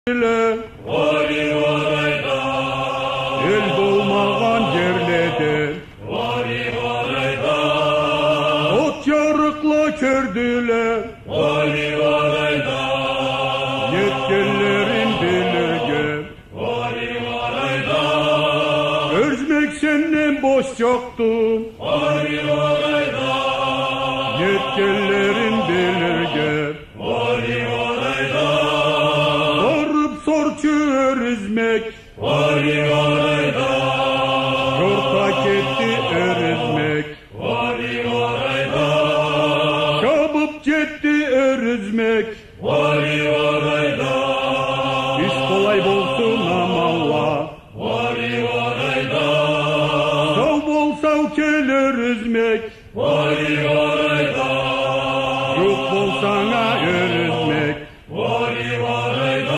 Vali varayda, el dolmagan yerlerde, vali varayda, ot yarıkla kördüler, vali varayda, yetkililerin bilirge, vali varayda, özmek senden boş çaktın, vali varayda, yetkililerin bilirge, vali varayda, sorup sorçu erizmek, vali varayda, yortak etti erizmek, vali varayda, çabıp gitti erizmek, vali varayda, iş kolay bolsun amalla, vali varayda, sav bol sav kel erizmek, vali varayda.